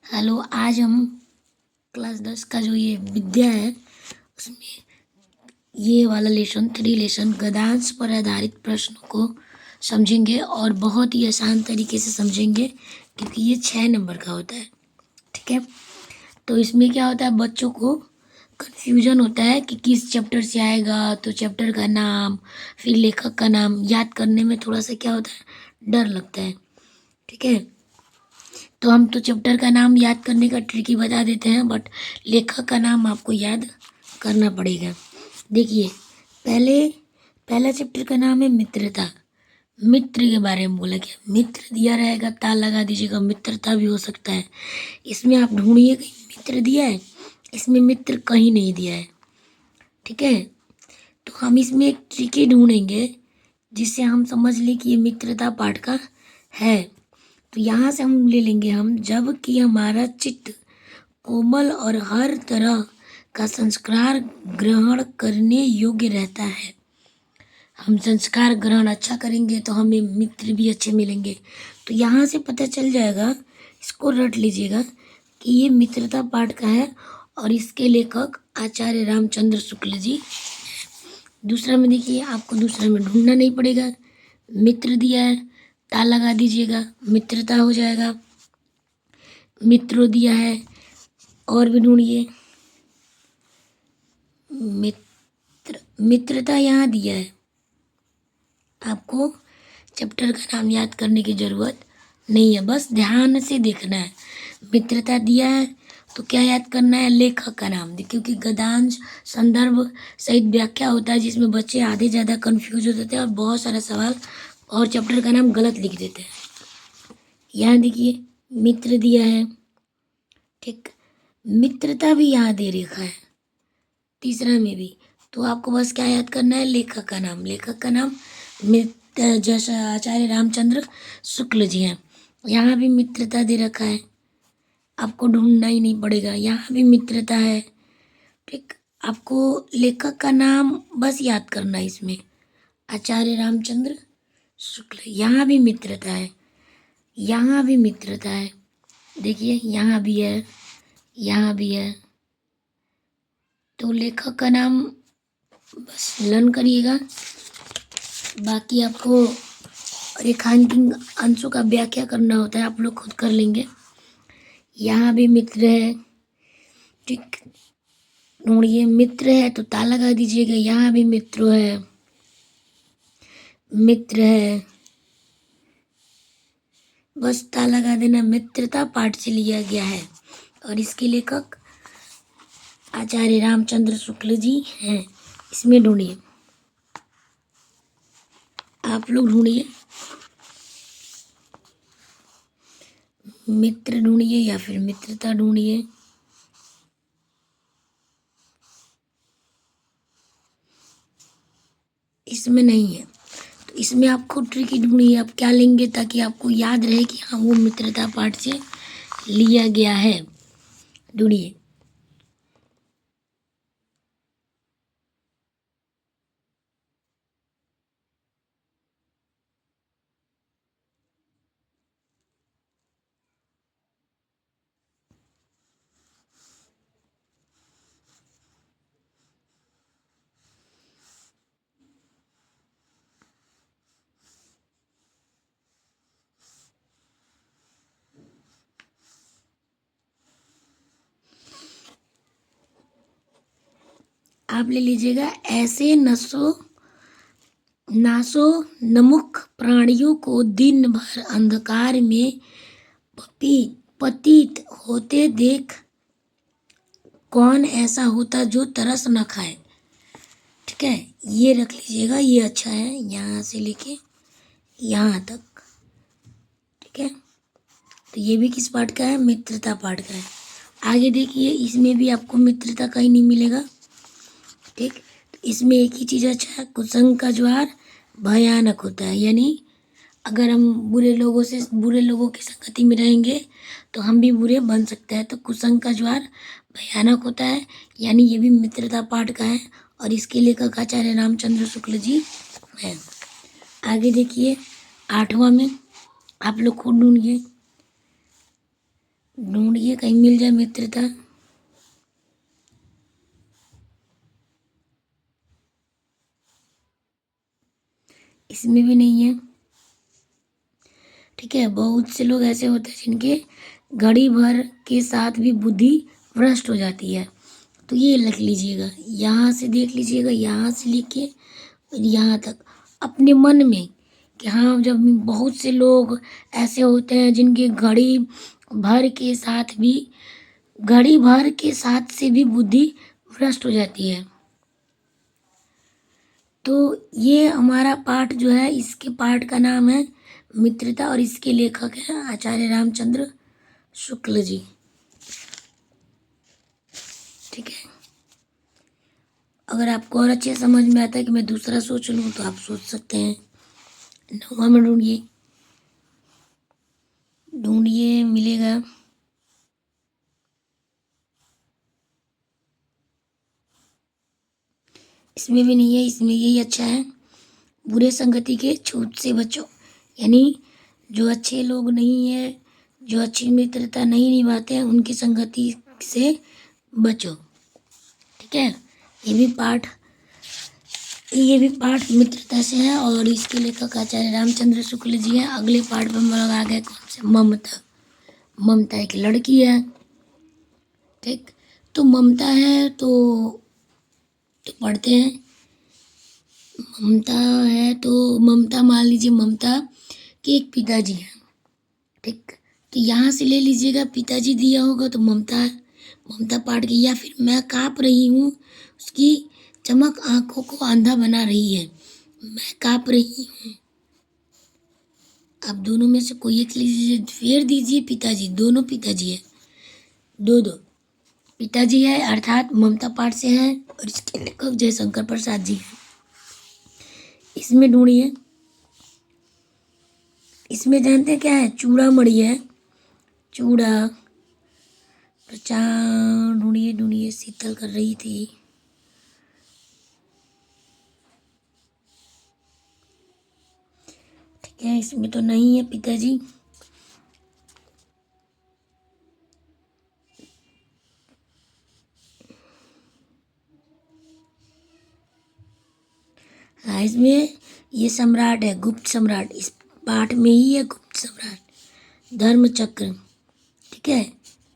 Hello, आज हम class 10 का जो ये विद्या है उसमें ये वाला लेसन गद्यांश पर आधारित प्रश्नों को समझेंगे और बहुत ही आसान तरीके से समझेंगे क्योंकि ये 6 नंबर का होता है। ठीक है, तो इसमें क्या होता है, बच्चों को कन्फ्यूजन होता है कि किस चैप्टर से आएगा, तो चैप्टर का नाम फिर लेखक का नाम याद करने में थोड़ा सा क्या होता है, डर लगता है। ठीक है, तो हम तो चैप्टर का नाम याद करने का ट्रिक ही बता देते हैं, बट लेखक का नाम आपको याद करना पड़ेगा। देखिए, पहले पहला चैप्टर का नाम है मित्रता। मित्र के बारे में बोला गया, मित्र दिया रहेगा, ता लगा दीजिएगा, मित्रता भी हो सकता है। इसमें आप ढूंढिए कहीं मित्र दिया है, इसमें मित्र कहीं नहीं दिया है। ठीक है, तो हम इसमें एक ट्रिक ही ढूंढेंगे जिससे हम समझ लें कि ये मित्रता पाठ का है। तो यहाँ से हम ले लेंगे, हम जब कि हमारा चित्त कोमल और हर तरह का संस्कार ग्रहण करने योग्य रहता है। हम संस्कार ग्रहण अच्छा करेंगे तो हमें मित्र भी अच्छे मिलेंगे। तो यहाँ से पता चल जाएगा, इसको रट लीजिएगा कि ये मित्रता पाठ का है और इसके लेखक आचार्य रामचंद्र शुक्ल जी। दूसरा में देखिए, आपको दूसरा में ढूंढना नहीं पड़ेगा, मित्र दिया है, ता लगा दीजिएगा, मित्रता हो जाएगा। मित्रों दिया है, और भी ढूंढिए, मित्रता यहाँ दिया है। आपको चैप्टर का नाम याद करने की जरूरत नहीं है, बस ध्यान से देखना है। मित्रता दिया है तो क्या याद करना है, लेखक का नाम, क्योंकि गद्यांश संदर्भ सहित व्याख्या होता है जिसमें बच्चे आधे ज़्यादा कंफ्यूज हो जाते हैं और बहुत सारा सवाल और चैप्टर का नाम गलत लिख देते हैं। यहाँ देखिए, मित्र दिया है, ठीक, मित्रता भी यहाँ दे रखा है तीसरा में भी। तो आपको बस क्या याद करना है, लेखक का नाम। लेखक का नाम जैसा आचार्य रामचंद्र शुक्ल जी हैं। यहाँ भी मित्रता दे रखा है, आपको ढूंढना ही नहीं पड़ेगा, यहाँ भी मित्रता है। ठीक, आपको लेखक का नाम बस याद करना है इसमें, आचार्य रामचंद्र शुक्ल। यहाँ भी मित्रता है, यहाँ भी मित्रता है, देखिए यहाँ भी है, यहाँ भी है। तो लेखक का नाम बस लर्न करिएगा, बाकी आपको रेखांकन अंशों का व्याख्या करना होता है, आप लोग खुद कर लेंगे। यहाँ भी मित्र है, ठीक, ढूंढिए, मित्र है तो ता लगा दीजिएगा, यहाँ भी मित्र है, मित्र है, बस ता लगा देना। मित्रता पाठ से लिया गया है और इसके लेखक आचार्य रामचंद्र शुक्ल जी हैं। इसमें ढूंढिए, आप लोग ढूंढिए, मित्र ढूंढिए या फिर मित्रता ढूंढिए। इसमें नहीं है तो इसमें आप खुद ट्रिक ढूंढिए, आप क्या लेंगे ताकि आपको याद रहे कि हाँ वो मित्रता पाठ से लिया गया है। ढूंढिए, आप ले लीजिएगा, ऐसे नासो नमुख प्राणियों को दिन भर अंधकार में पतित होते देख कौन ऐसा होता जो तरस न खाए। ठीक है, ये रख लीजिएगा, ये अच्छा है, यहाँ से लेके यहाँ तक। ठीक है, तो ये भी किस पाठ का है, मित्रता पाठ का है। आगे देखिए, इसमें भी आपको मित्रता कहीं नहीं मिलेगा। ठीक, तो इसमें एक ही चीज़ अच्छा है, कुसंग का ज्वार भयानक होता है, यानी अगर हम बुरे लोगों की संगति में रहेंगे तो हम भी बुरे बन सकते हैं। तो कुसंग का ज्वार भयानक होता है, यानी ये भी मित्रता पाठ का है और इसके लेखक आचार्य रामचंद्र शुक्ल जी हैं। आगे देखिए, 8वां में आप लोग खुद ढूंढिए, ढूंढिए कहीं मिल जाए मित्रता। इसमें भी नहीं है। ठीक है, बहुत से लोग ऐसे होते हैं जिनके घड़ी भर के साथ भी बुद्धि भ्रष्ट हो जाती है। तो ये लिख लीजिएगा, यहाँ से देख लीजिएगा, यहाँ से लिखिए यहाँ तक अपने मन में कि हाँ, जब बहुत से लोग ऐसे होते हैं जिनके घड़ी भर के साथ से भी बुद्धि भ्रष्ट हो जाती है। तो ये हमारा पाठ जो है, इसके पाठ का नाम है मित्रता और इसके लेखक हैं आचार्य रामचंद्र शुक्ल जी। ठीक है, अगर आपको और अच्छे समझ में आता है कि मैं दूसरा सोच लूँ तो आप सोच सकते हैं। 9वां में ढूंढिए मिलेगा। इसमें भी नहीं है, इसमें यही अच्छा है। बुरे संगति के छूत से बचो, यानी जो अच्छे लोग नहीं है, जो अच्छी मित्रता नहीं निभाते हैं, उनकी संगति से बचो। ठीक है, ये भी पाठ मित्रता से है और इसके लेखक आचार्य रामचंद्र शुक्ल जी हैं। अगले पाठ में हम लोग आ गए कौन से, ममता। ममता एक लड़की है। ठीक, तो ममता है तो पढ़ते हैं। ममता है तो ममता, मान लीजिए ममता के एक पिताजी हैं। ठीक, तो यहाँ से ले लीजिएगा, पिताजी दिया होगा तो ममता पाठ की, या फिर मैं काँप रही हूँ, उसकी चमक आंखों को अंधा बना रही है। मैं काँप रही हूँ। आप दोनों में से कोई एक लीजिए, फिर दीजिए पिताजी, दोनों पिताजी है, दो पिताजी है, अर्थात ममता पाठ से है और इसके लेखक जयशंकर प्रसाद जी हैं। इसमें ढूंढिए, इसमें जानते हैं क्या है, चूड़ामणि है। चूड़ा प्रचार, ढूंढिए शीतल कर रही थी। ठीक है, इसमें तो नहीं है पिताजी। हाँ, इसमें ये सम्राट है, गुप्त सम्राट, इस पाठ में ही है गुप्त सम्राट, धर्म चक्र। ठीक है,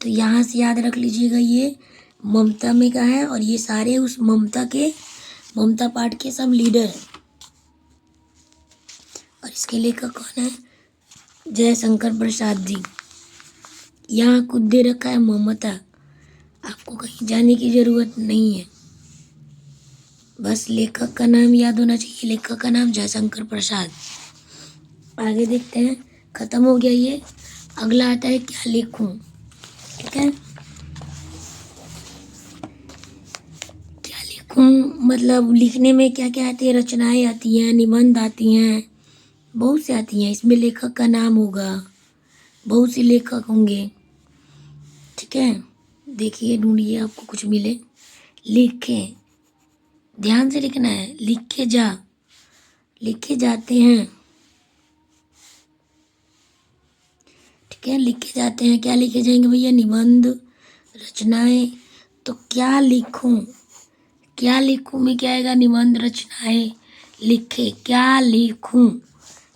तो यहाँ से याद रख लीजिएगा, ये ममता में का है और ये सारे उस ममता पाठ के सब लीडर हैं। और इसके लेखक कौन है, जयशंकर प्रसाद जी। यहाँ खुद दे रखा है ममता, आपको कहीं जाने की जरूरत नहीं है, बस लेखक का नाम याद होना चाहिए। लेखक का नाम जयशंकर प्रसाद। आगे देखते हैं, खत्म हो गया ये। अगला आता है क्या लिखूं। ठीक है, क्या लिखूं मतलब लिखने में क्या क्या आती है, रचनाएं आती हैं, निबंध आती हैं, बहुत से आती हैं। इसमें लेखक का नाम होगा, बहुत से लेखक होंगे। ठीक है, देखिए ढूंढिए आपको कुछ मिले। लिखें, ध्यान से लिखना है, लिखे जाते हैं। ठीक है, लिखे जाते हैं, क्या लिखे जाएंगे भैया, निबंध, रचनाएं। तो क्या लिखूं में क्या आएगा, निबंध, रचनाएं, लिखे, क्या लिखूं।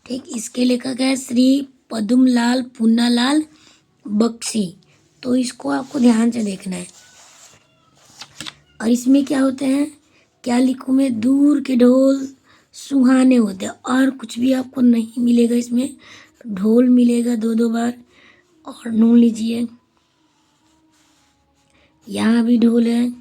ठीक, इसके लेखक है श्री पद्मलाल पूनालाल बख्शी। तो इसको आपको ध्यान से देखना है। और इसमें क्या होते हैं, क्या लिखूं में दूर के ढोल सुहाने होते हैं, और कुछ भी आपको नहीं मिलेगा इसमें। ढोल मिलेगा दो बार। और ढूंढ लीजिए, यहाँ भी ढोल है।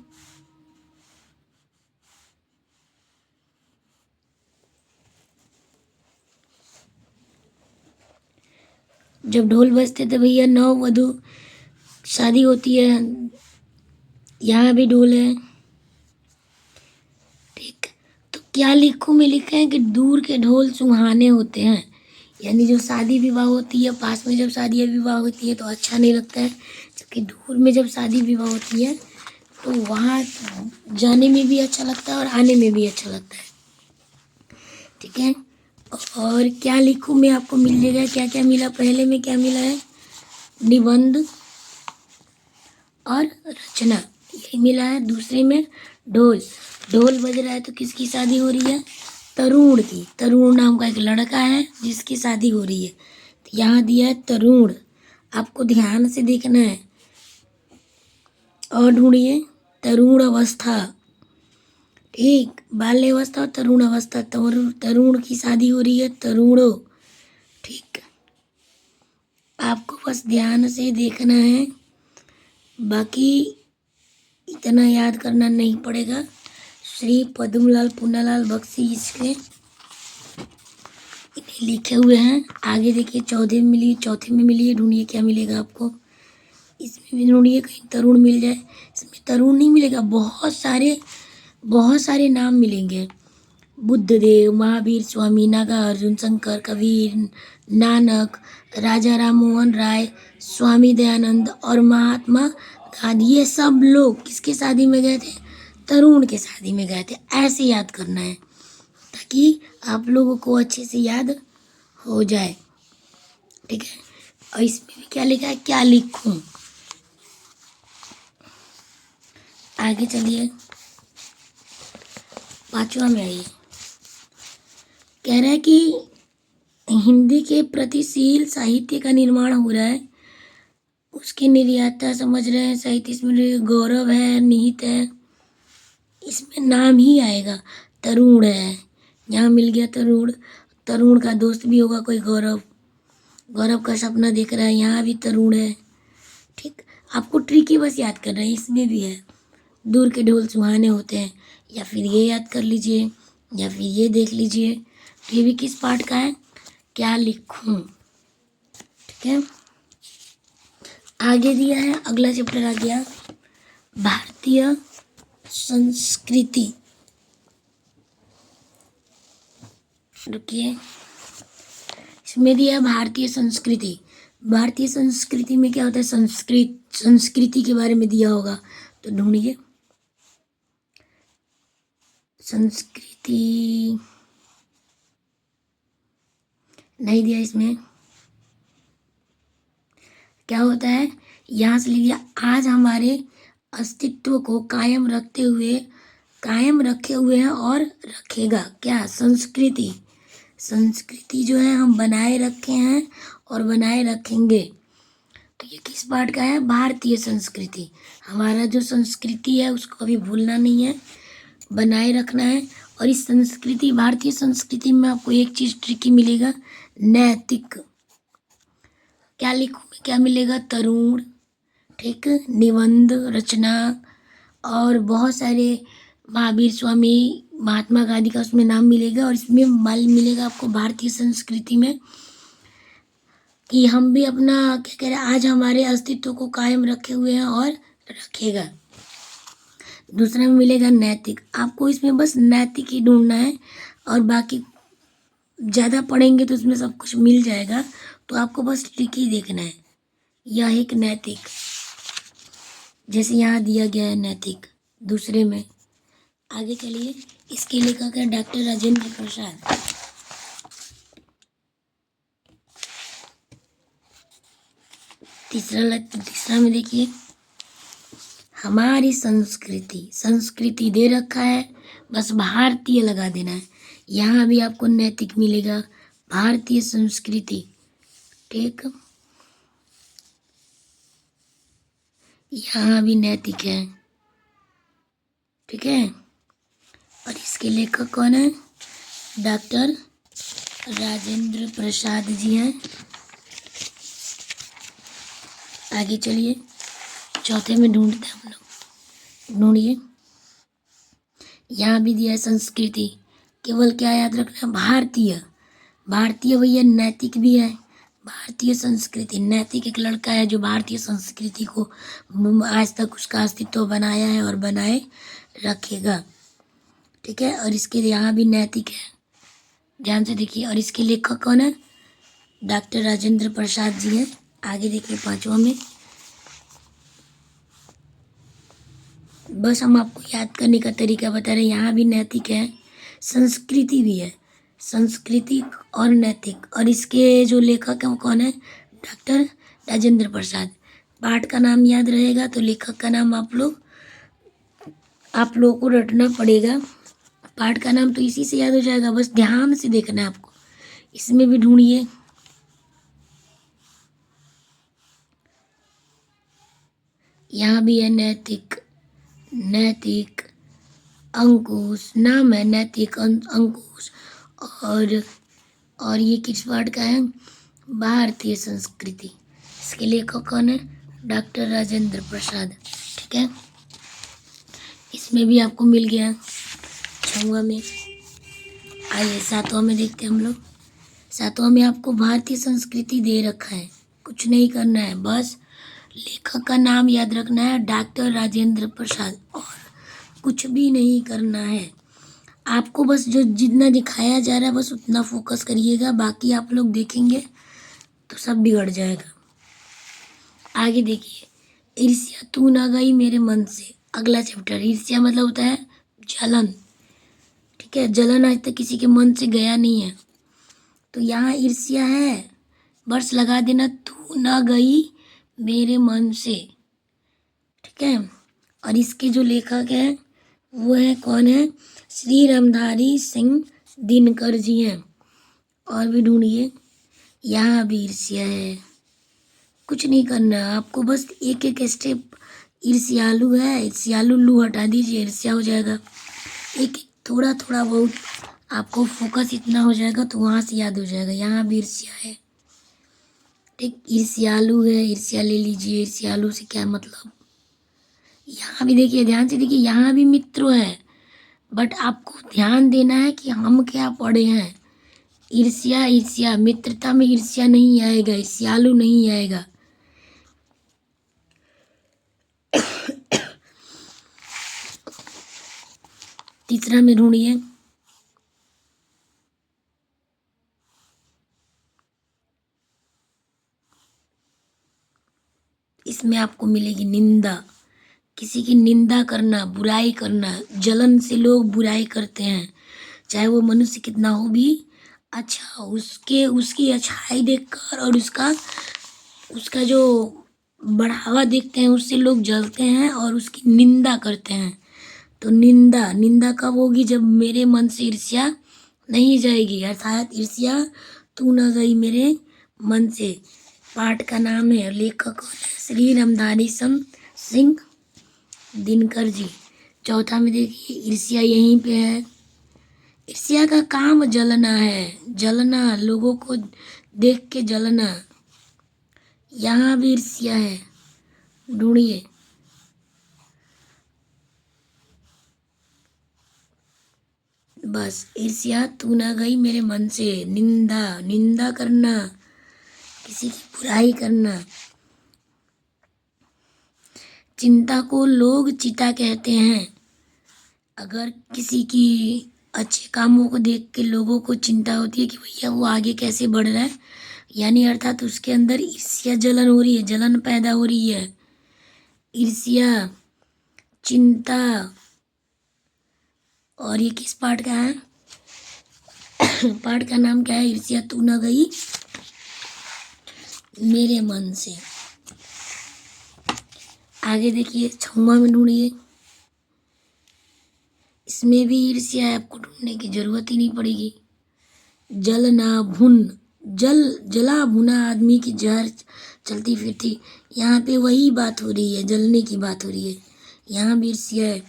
जब ढोल बजते थे भैया, नववधु शादी होती है, यहाँ भी ढोल है। ठीक, तो क्या लिखूं में लिखा है कि दूर के ढोल सुहाने होते हैं, यानी जो शादी विवाह होती है, पास में जब शादी विवाह होती है तो अच्छा नहीं लगता है, जबकि दूर में जब शादी विवाह होती है तो वहाँ जाने में भी अच्छा लगता है और आने में भी अच्छा लगता है। ठीक है, और क्या लिखूं में आपको मिल जाएगा, क्या क्या मिला, पहले में क्या मिला है, निबंध, और रचना, यही मिला है। दूसरे में ढोल, ढोल बज रहा है तो किसकी शादी हो रही है? तरुण की। तरुण नाम का एक लड़का है जिसकी शादी हो रही है, तो यहाँ दिया है तरुण। आपको ध्यान से देखना है और ढूंढिए तरुण अवस्था। ठीक, बाल्य अवस्था और तरुण अवस्था, तरुण की शादी हो रही है, तरुणो। ठीक, आपको बस ध्यान से देखना है, बाकी इतना याद करना नहीं पड़ेगा। श्री पद्मलाल पूनालाल बख्शी इसके इन्हें लिखे हुए हैं। आगे देखिए चौथे में मिली, चौथे में मिली है, ढूंढिए क्या मिलेगा आपको। इसमें भी ढूंढिए कहीं तरुण मिल जाए। इसमें तरुण नहीं मिलेगा, बहुत सारे नाम मिलेंगे। बुद्धदेव, महावीर स्वामी, नागार्जुन, शंकर, कबीर, नानक, राजा राम मोहन राय, स्वामी दयानंद और महात्मा गांधी, ये सब लोग किसके शादी में गए थे? तरुण के शादी में गए थे। ऐसे याद करना है ताकि आप लोगों को अच्छे से याद हो जाए। ठीक है, और इसमें भी क्या लिखा है, क्या लिखूं? आगे चलिए, पांचवा में आइए। कह रहा है कि हिंदी के प्रतिशील साहित्य का निर्माण हो रहा है, उसकी निर्याता समझ रहे हैं। साहित्य इसमें गौरव है, निहित है, इसमें नाम ही आएगा। तरुण है, यहाँ मिल गया तरुण। तरुण का दोस्त भी होगा कोई गौरव, गौरव का सपना देख रहा है, यहाँ भी तरुण है। ठीक, आपको ट्रिकी बस याद करना है, इसमें भी है। दूर के ढोल सुहाने होते हैं, या फिर ये याद कर लीजिए, या फिर ये देख लीजिए। तो ये भी किस पार्ट का है, क्या लिखूं? ठीक है, आगे दिया है, अगला चैप्टर आ गया भारतीय संस्कृति। रुकिए, इसमें दिया भारतीय संस्कृति। भारतीय संस्कृति में क्या होता है? संस्कृति के बारे में दिया होगा, तो ढूंढिए। संस्कृति नहीं दिया इसमें। क्या होता है, यहाँ से लिया, आज हमारे अस्तित्व को कायम रखे हुए हैं और रखेगा। क्या? संस्कृति। संस्कृति जो है हम बनाए रखे हैं और बनाए रखेंगे। तो ये किस पार्ट का है? भारतीय संस्कृति। हमारा जो संस्कृति है उसको कभी भूलना नहीं है, बनाए रखना है। और इस संस्कृति, भारतीय संस्कृति में आपको एक चीज ट्रिकी मिलेगा, नैतिक। क्या लिखूंगा, क्या मिलेगा? तरुण, ठीक, निबंध, रचना, और बहुत सारे महावीर स्वामी, महात्मा गांधी का उसमें नाम मिलेगा। और इसमें माल मिलेगा आपको भारतीय संस्कृति में कि हम भी अपना, क्या कह रहे हैं, आज हमारे अस्तित्व को कायम रखे हुए हैं और रखेगा। दूसरा में मिलेगा नैतिक। आपको इसमें बस नैतिक ही ढूंढना है, और बाकी ज़्यादा पढ़ेंगे तो उसमें सब कुछ मिल जाएगा। तो आपको बस ट्रिक ही देखना है। यह एक नैतिक, जैसे यहाँ दिया गया है नैतिक। दूसरे में आगे चलिए, इसके लेखक है डॉक्टर राजेंद्र प्रसाद। तीसरा में देखिए, हमारी संस्कृति। संस्कृति दे रखा है, बस भारतीय लगा देना है। यहाँ भी आपको नैतिक मिलेगा, भारतीय संस्कृति। ठीक, यहाँ भी नैतिक है। ठीक है, और इसके लेखक कौन है? डॉक्टर राजेंद्र प्रसाद जी हैं। आगे चलिए, चौथे में ढूंढते हैं हम लोग। ढूंढिए, यहाँ भी दिया है संस्कृति। केवल क्या याद रखना? भारतीय। भारतीय भैया नैतिक भी है। भारतीय संस्कृति, नैतिक एक लड़का है जो भारतीय संस्कृति को आज तक उसका अस्तित्व बनाया है और बनाए रखेगा। ठीक है, और इसके यहाँ भी नैतिक है, ध्यान से देखिए। और इसके लेखक कौन है? डॉक्टर राजेंद्र प्रसाद जी हैं। आगे देखिए, पांचवा में बस हम आपको याद करने का तरीका बता रहे हैं। यहाँ भी नैतिक है, संस्कृति भी है, संस्कृति और नैतिक। और इसके जो लेखक हैं वो कौन है? डॉक्टर राजेंद्र प्रसाद। पाठ का नाम याद रहेगा तो लेखक का नाम आप लोगों को रटना पड़ेगा। पाठ का नाम तो इसी से याद हो जाएगा, बस ध्यान से देखना है आपको। इसमें भी ढूंढिए। यहाँ भी है नैतिक, नैतिक अंकुश नाम है, नैतिक अंकुश। और ये किस पाठ का है? भारतीय संस्कृति। इसके लेखक कौन है? डॉक्टर राजेंद्र प्रसाद। ठीक है, इसमें भी आपको मिल गया। 6वां में आइए 7वां में देखते हैं हम लोग। 7वां में आपको भारतीय संस्कृति दे रखा है, कुछ नहीं करना है, बस लेखक का नाम याद रखना है, डॉक्टर राजेंद्र प्रसाद, और कुछ भी नहीं करना है। आपको बस जो जितना दिखाया जा रहा है बस उतना फोकस करिएगा, बाकी आप लोग देखेंगे तो सब बिगड़ जाएगा। आगे देखिए, ईर्ष्या तू ना गई मेरे मन से। अगला चैप्टर, ईर्ष्या मतलब होता है जलन। ठीक है, जलन आज तक किसी के मन से गया नहीं है, तो यहाँ ईर्ष्या है, बस लगा देना तू ना गई मेरे मन से। ठीक है, और इसके जो लेखक हैं वो है कौन है? श्री रामधारी सिंह दिनकर जी हैं। और भी ढूंढिए। यहाँ भी ईर्ष्या है, कुछ नहीं करना आपको, बस एक एक स्टेप। ईर्ष्यालु है, ईर्ष्यालु लू हटा दीजिए, ईर्ष्या हो जाएगा। एक थोड़ा थोड़ा बहुत आपको फोकस इतना हो जाएगा तो वहाँ से याद हो जाएगा। यहाँ भी ईर्ष्या है। ठीक, ईर्ष्यालु है, ईर्ष्या ले लीजिए। ईर्ष्यालु से क्या मतलब? यहाँ भी देखिए, ध्यान से देखिए, यहाँ भी मित्र है, बट आपको ध्यान देना है कि हम क्या पढ़े हैं। ईर्ष्या, ईर्ष्या, मित्रता में ईर्ष्या नहीं आएगा, ईर्ष्यालु नहीं आएगा। तीसरा में ढूंढिए। इसमें आपको मिलेगी निंदा। किसी की निंदा करना, बुराई करना। जलन से लोग बुराई करते हैं, चाहे वो मनुष्य कितना हो भी अच्छा, उसकी अच्छाई देखकर और उसका जो बढ़ावा देखते हैं उससे लोग जलते हैं और उसकी निंदा करते हैं। तो निंदा कब होगी? जब मेरे मन से ईर्ष्या नहीं जाएगी, अर्थात ईर्ष्या तू न गई मेरे मन से। पाठ का नाम है, लेखक श्री रामधारी सिंह दिनकर जी। चौथा में देखिए, ईर्ष्या यहीं पे है। ईर्ष्या का काम जलना है, जलना, लोगों को देख के जलना। यहाँ भी ईर्ष्या है, ढूंढिए। बस ईर्ष्या तू ना गई मेरे मन से। निंदा करना, किसी की बुराई करना। चिंता को लोग चिता कहते हैं। अगर किसी की अच्छे कामों को देख के लोगों को चिंता होती है कि भैया वो आगे कैसे बढ़ रहा है, यानी अर्थात उसके अंदर ईर्ष्या, जलन हो रही है, जलन पैदा हो रही है। ईर्ष्या, चिंता। और ये किस पाठ का है? पाठ का नाम क्या है? ईर्ष्या तू न गई मेरे मन से। आगे देखिए, 6वां में ढूंढिए। इसमें भी ईर्ष्या है, आपको ढूंढने की जरूरत ही नहीं पड़ेगी। जला भुना आदमी की जहर चलती फिरती। यहाँ पे वही बात हो रही है, जलने की बात हो रही है। यहाँ भी ईर्ष्या है।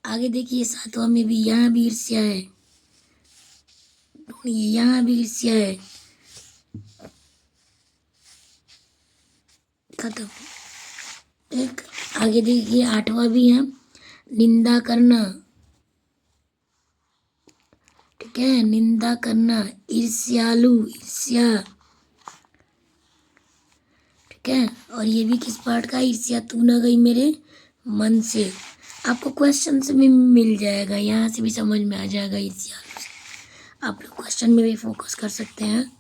आगे देखिए, 7वां में भी यहाँ भी ईर्ष्या है, ढूंढिए। यहाँ भी ईर्ष्या है, खत्म। एक आगे देखिए, 8वां भी है, निंदा करना। ठीक है, निंदा करना, ईर्ष्यालु, ईर्ष्या। ठीक है, और ये भी किस पाठ का? ईर्ष्या तू न गई मेरे मन से। आपको क्वेश्चन से भी मिल जाएगा, यहाँ से भी समझ में आ जाएगा ईर्ष्यालु से। आप लोग क्वेश्चन में भी फोकस कर सकते हैं,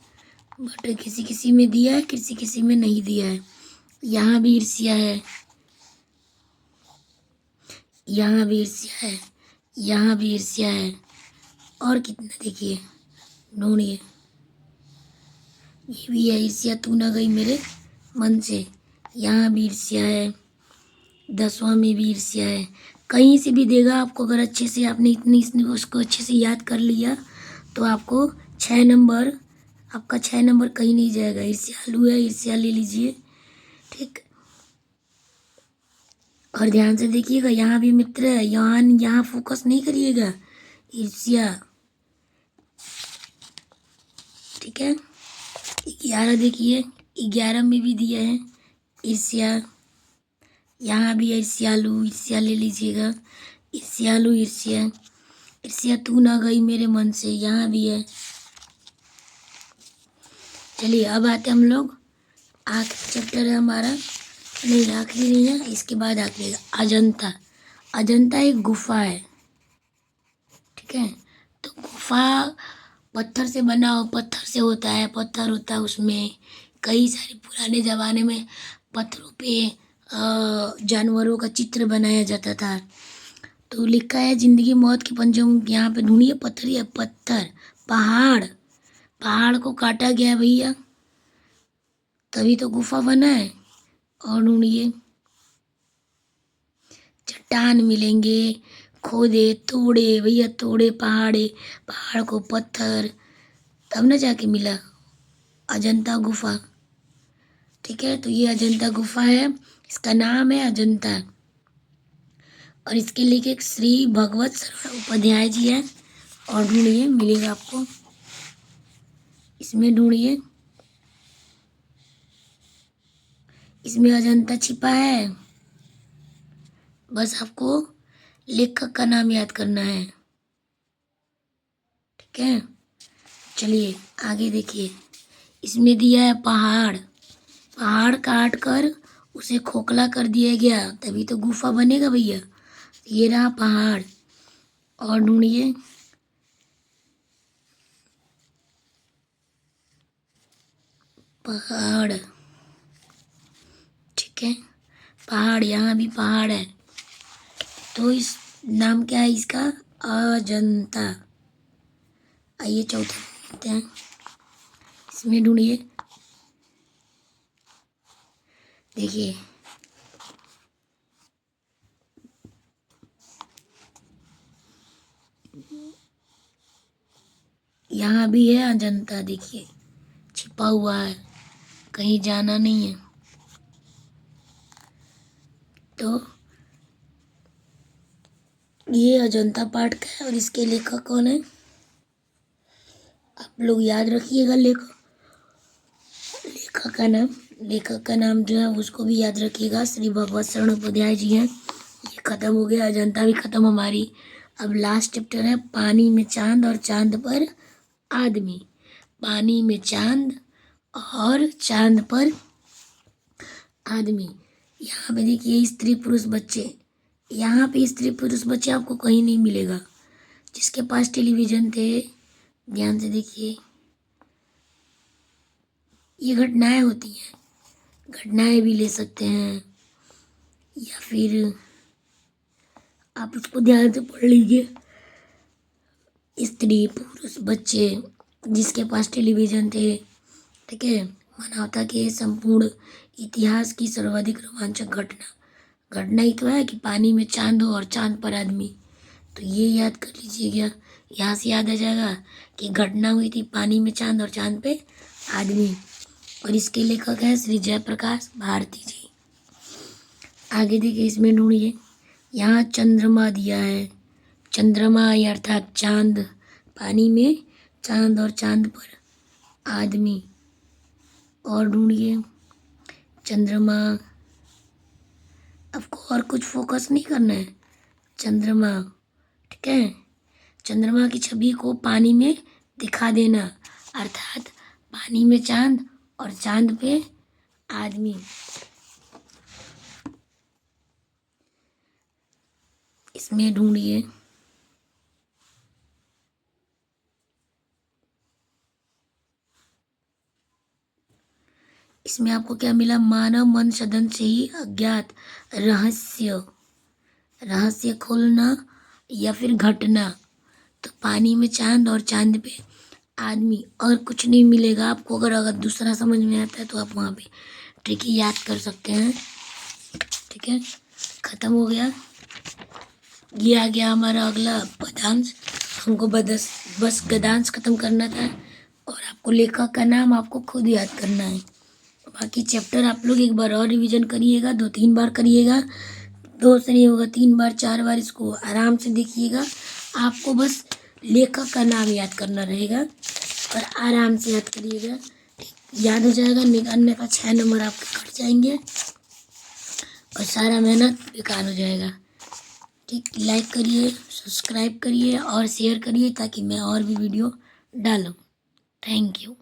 बट किसी किसी में दिया है, किसी किसी में नहीं दिया है। यहाँ भी ईर्ष्या है, यहाँ भी ईर्ष्या है, यहाँ भी ईर्ष्या है। और कितना देखिए, ढूंढिए। ये भी है, ईर्ष्या तू न गई मेरे मन से। यहाँ भी ईर्ष्या है, 10वां में भी ईर्ष्या है। कहीं से भी देगा आपको, अगर अच्छे से आपने इतनी उसको अच्छे से याद कर लिया तो आपको 6 नंबर, आपका 6 नंबर कहीं नहीं जाएगा। ईर्ष्यालु है, ईर्ष्या ले लीजिए, ठीक। और ध्यान से देखिएगा, यहाँ भी मित्र है, यहाँ फोकस नहीं करिएगा, ईर्ष्या, ठीक है। 11 देखिए, 11 में भी दिया है ईर्ष्या, यहाँ भी ईर्ष्यालु, ईर्ष्या ले लीजिएगा, ईर्ष्यालु, ईर्ष्या, ईर्ष्या तू ना गई मेरे मन से, यहाँ भी है। चलिए अब आते हम लोग, आखिरी चैप्टर है हमारा, नहीं आखिरी नहीं है, इसके बाद आखिरी है अजंता। अजंता एक गुफा है, ठीक है। तो गुफा पत्थर से बना हो, पत्थर से होता है, पत्थर होता है उसमें, कई सारे पुराने ज़माने में पत्थरों पे जानवरों का चित्र बनाया जाता था। तो लिखा है जिंदगी मौत के पंजों, यहाँ पे ढूंढिए, पत्थर या पत्थर, पहाड़, पहाड़ को काटा गया भैया, तभी तो गुफा बना है। और ढूंढिए, चट्टान मिलेंगे, खोदे, तोड़े भैया, तोड़े पहाड़े, पहाड़ को पत्थर, तब ना जाके मिला अजंता गुफा, ठीक है। तो ये अजंता गुफा है, इसका नाम है अजंता, और इसके लेखक श्री भगवत सरवण उपाध्याय जी है। और ढूंढिए, मिलेगा आपको, इसमें ढूंढिए, इसमें अजंता छिपा है, बस आपको लेखक का नाम याद करना है, ठीक है। चलिए आगे देखिए, इसमें दिया है पहाड़, पहाड़ काट कर उसे खोखला कर दिया गया, तभी तो गुफा बनेगा भैया। ये रहा पहाड़। और ढूंढिए, पहाड़, ठीक है, पहाड़, यहाँ भी पहाड़ है, तो इस नाम क्या है इसका, अजंता। आइए चौथा देखते हैं, इसमें ढूंढिए, देखिए यहाँ भी है अजंता, देखिए छिपा हुआ है, कहीं जाना नहीं है। तो ये अजंता पाठ का है, और इसके लेखक कौन है, आप लोग याद रखिएगा, लेखक का नाम जो है उसको भी याद रखिएगा, श्री भगवत शरण उपाध्याय जी हैं। ये खत्म हो गया, अजंता भी खत्म हमारी। अब लास्ट चैप्टर है पानी में चांद और चांद पर आदमी। पानी में चांद और चांद पर आदमी, यहाँ पे देखिए स्त्री पुरुष बच्चे, यहाँ पे स्त्री पुरुष बच्चे आपको कहीं नहीं मिलेगा। जिसके पास टेलीविज़न थे, ध्यान से देखिए, ये घटनाएं होती हैं, घटनाएं भी ले सकते हैं, या फिर आप उसको ध्यान से पढ़ लीजिए। स्त्री पुरुष बच्चे, जिसके पास टेलीविज़न थे, ठीक है, मानवता के संपूर्ण इतिहास की सर्वाधिक रोमांचक घटना ही तो है कि पानी में चांद हो और चांद पर आदमी। तो ये याद कर लीजिएगा, यहाँ से याद आ जाएगा कि घटना हुई थी पानी में चांद और चांद पे आदमी, और इसके लेखक हैं श्री जयप्रकाश भारती जी। आगे देखिए, इसमें ढूंढिए, यहाँ चंद्रमा दिया है, चंद्रमा अर्थात चांद, पानी में चांद और चांद पर आदमी। और ढूंढिए चंद्रमा, आपको और कुछ फोकस नहीं करना है, चंद्रमा, ठीक है। चंद्रमा की छवि को पानी में दिखा देना, अर्थात पानी में चांद और चांद पे आदमी। इसमें ढूंढिए, इसमें आपको क्या मिला, मानव मन सदन से ही अज्ञात रहस्य खोलना या फिर घटना। तो पानी में चांद और चांद पे आदमी, और कुछ नहीं मिलेगा आपको। अगर दूसरा समझ में आता है तो आप वहाँ पे ट्रिकी याद कर सकते हैं। ठीक है, ख़त्म हो गया। ये आ गया हमारा अगला पदांश। हमको बस गद्यांश ख़त्म करना था और आपको लेखक का नाम आपको खुद याद करना है। बाकी चैप्टर आप लोग एक बार और रिवीजन करिएगा, 2-3 बार करिएगा, 2 से नहीं होगा 3 बार 4 बार इसको आराम से देखिएगा। आपको बस लेखक का नाम याद करना रहेगा और आराम से याद करिएगा। याद हो जाएगा, अन्यथा 6 नंबर आपके कट जाएंगे और सारा मेहनत बेकार हो जाएगा। ठीक, लाइक करिए, सब्सक्राइब करिए और शेयर करिए ताकि मैं और भी वीडियो डालूँ। Thank you.